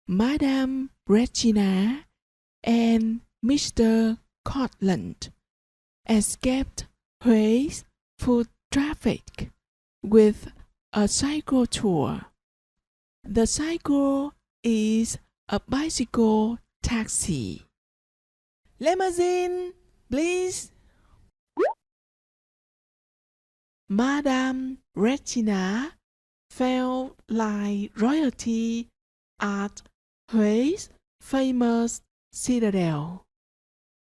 Madame Regina and Mr. Cortland escaped Hui's foot traffic with a cycle tour. The cycle is a bicycle taxi. Limousine, please. Madame Regina felt like royalty at Hui's famous citadel.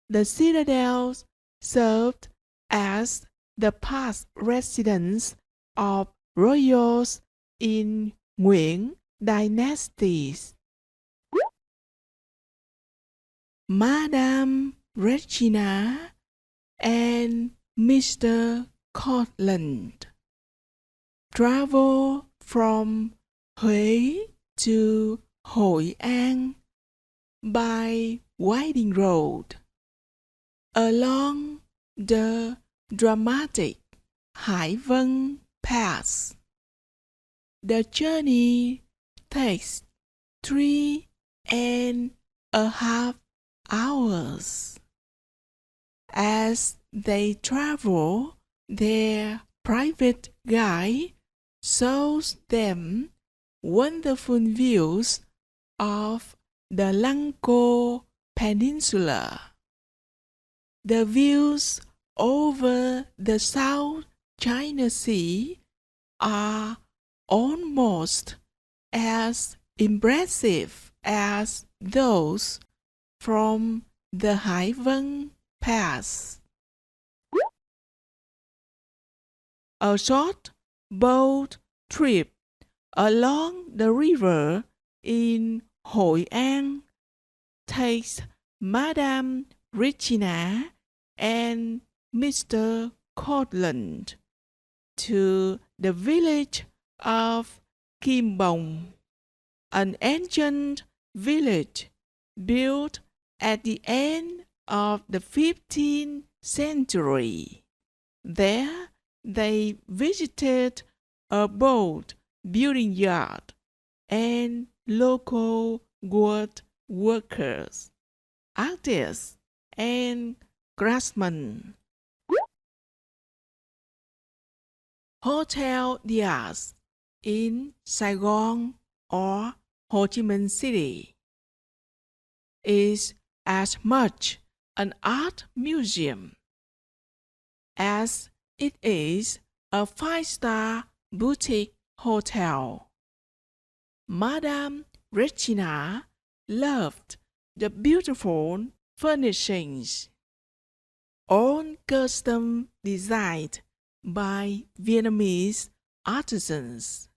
The citadel served as the past residence of royals in Nguyễn dynasties. Madame Regina and Mr. Cortland travel from Huế to Hội An by winding road along the dramatic Hải Vân Pass. The journey takes 3.5 hours. As they travel, their private guide shows them wonderful views of the Lăng Cô Peninsula. The views over the South China Sea are almost as impressive as those from the Hải Vân Pass. A short boat trip along the river in Hội An takes Madame Regina and Mr. Cortland to the village of Kim Bồng, an ancient village built at the end of the 15th century. There they visited a boat building yard and local wood workers, artists, and craftsmen. Hotel Diaz in Saigon or Ho Chi Minh City is as much an art museum as it is a 5-star boutique hotel. Madame Regina loved the beautiful furnishings, all custom designed by Vietnamese artisans,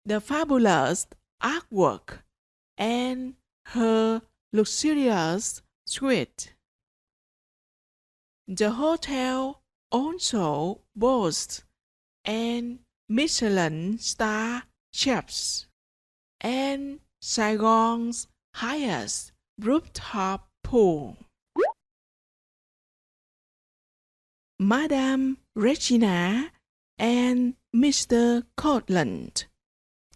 the fabulous artwork, and her luxurious suite. The hotel also boasts an Michelin star chefs and Saigon's highest rooftop pool. Madame Regina and Mr. Cortland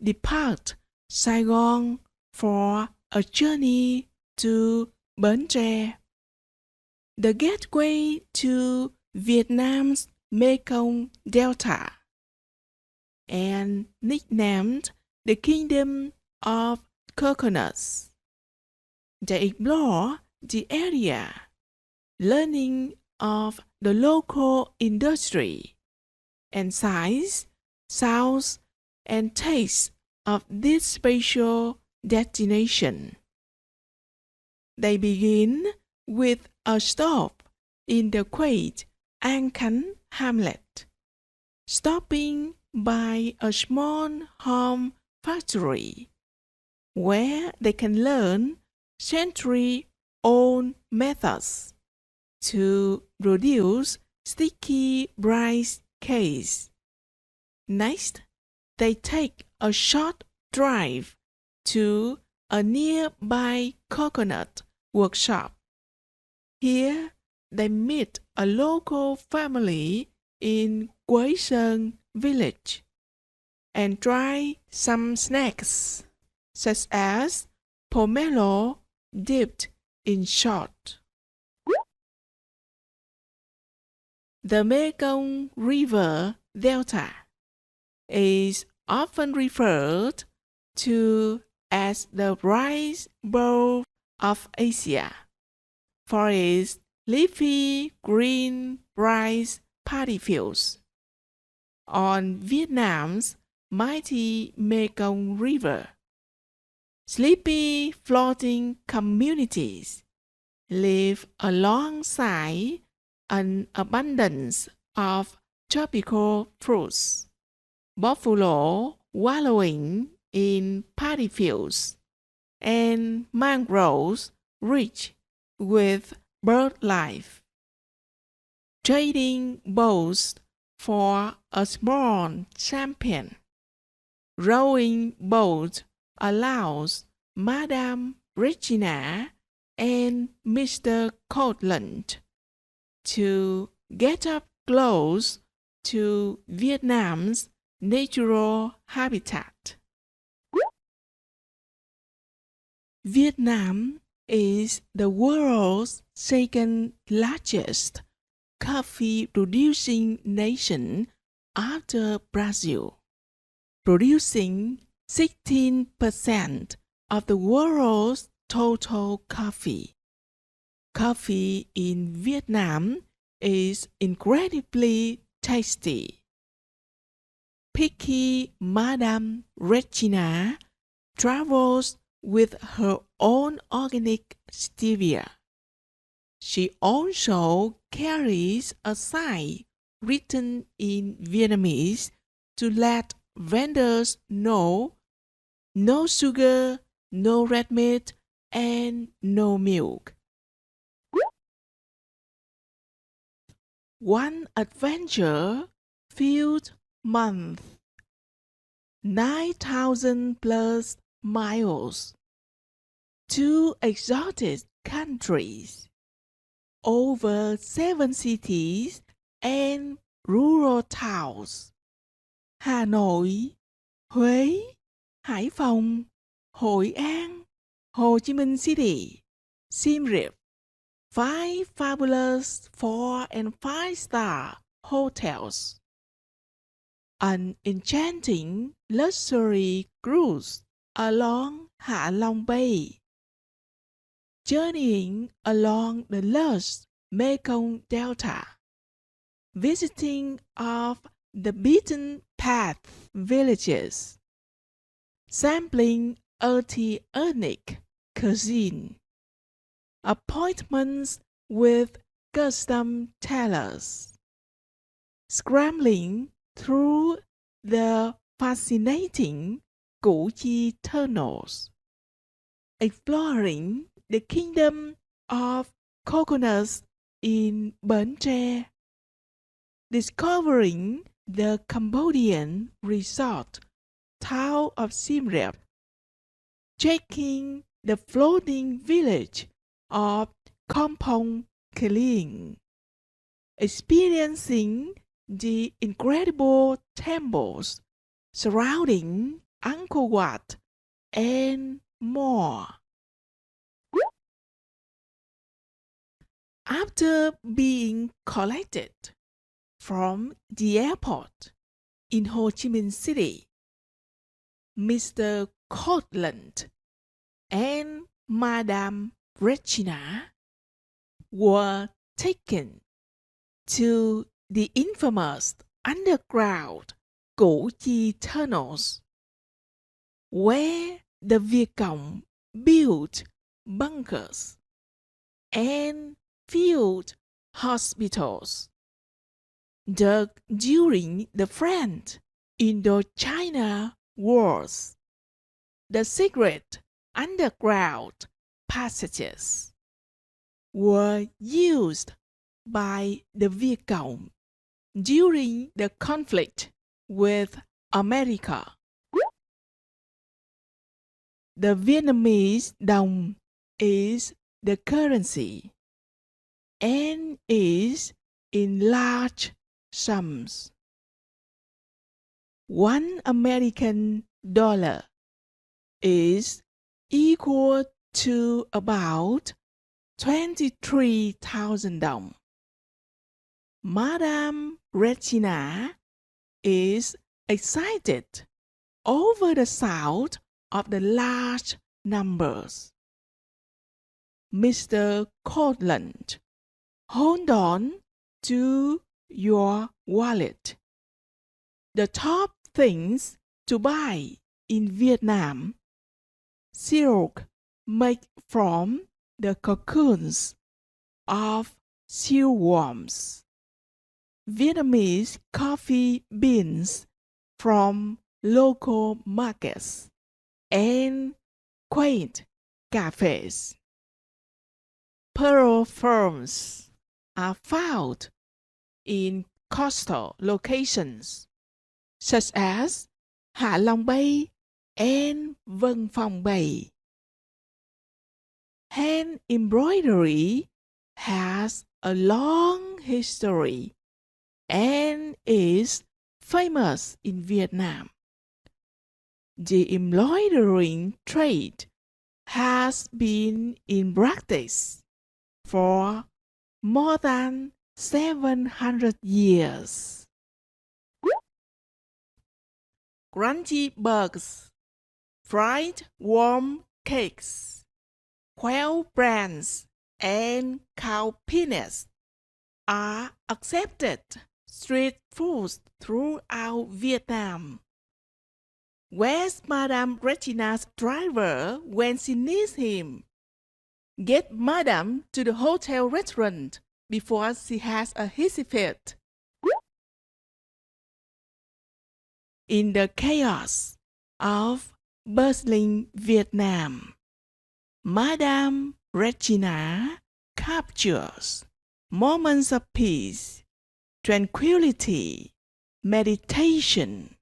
depart Saigon for a journey to Bến Tre, the gateway to Vietnam's Mekong Delta, and nicknamed the Kingdom of Coconuts. They explore the area, learning of the local industry and sights, sounds, and tastes of this special destination. They begin with a stop in the quaint An Khánh hamlet, stopping by a small home factory where they can learn century-old methods to produce sticky rice cakes. Next, they take a short drive to a nearby coconut workshop. Here, they meet a local family in Quế Sơn village and try some snacks such as pomelo dipped in short. The Mekong River Delta is often referred to as the Rice Bowl of Asia for its leafy green rice paddy fields. On Vietnam's mighty Mekong River, sleepy floating communities live alongside an abundance of tropical fruits, buffalo wallowing in paddy fields, and mangroves rich with bird life. Trading boats for a small champion. Rowing boat allows Madame Regina and Mr. Cortlandt to get up close to Vietnam's natural habitat. Vietnam is the world's second largest coffee-producing nation after Brazil, producing 16% of the world's total coffee. Coffee in Vietnam is incredibly tasty. Picky Madame Regina travels with her own organic stevia. She also carries a sign written in Vietnamese to let vendors know no sugar, no red meat, and no milk. One adventure-filled month, 9,000 plus miles, 2 exotic countries, over 7 cities and rural towns. Hà Nội, Huế, Hải Phòng, Hội An, Hồ Chí Minh City, Siem Reap. 5 fabulous 4- and 5-star hotels. An enchanting luxury cruise along Hạ Long Bay. Journeying along the lush Mekong Delta. Visiting of the beaten path villages. Sampling ethnic cuisine. Appointments with custom tailors. Scrambling through the fascinating Củ Chi tunnels. Exploring the kingdom of coconuts in Bến Tre. Discovering the Cambodian resort town of Siem Reap. Checking the floating village of Kampong Kling. Experiencing the incredible temples surrounding Angkor Wat and more. After being collected from the airport in Ho Chi Minh City, Mr. Cortlandt and Madame Regina were taken to the infamous underground Củ Chi tunnels, where the Viet Cong built bunkers and field hospitals dug during the French Indochina Wars. The secret underground passages were used by the Viet Cong during the conflict with America. The Vietnamese đồng is the currency and is in large sums. $1 American is equal to about 23,000 đồng. Madame Regina is excited over the sound of the large numbers. Mr. Cortlandt, hold on to your wallet. The top things to buy in Vietnam: silk made from the cocoons of silkworms, Vietnamese coffee beans from local markets, and quaint cafes. Pearl farms are found in coastal locations such as Hạ Long Bay and Vân Phong Bay. Hand embroidery has a long history and is famous in Vietnam. The embroidering trade has been in practice for more than 700 years. Crunchy bugs, fried worm cakes, quail brands, and cow peanuts are accepted street foods throughout Vietnam. Where's Madame Regina's driver when she needs him? Get Madame to the hotel restaurant before she has a hissy fit. In the chaos of bustling Vietnam, Madame Regina captures moments of peace, tranquility, meditation,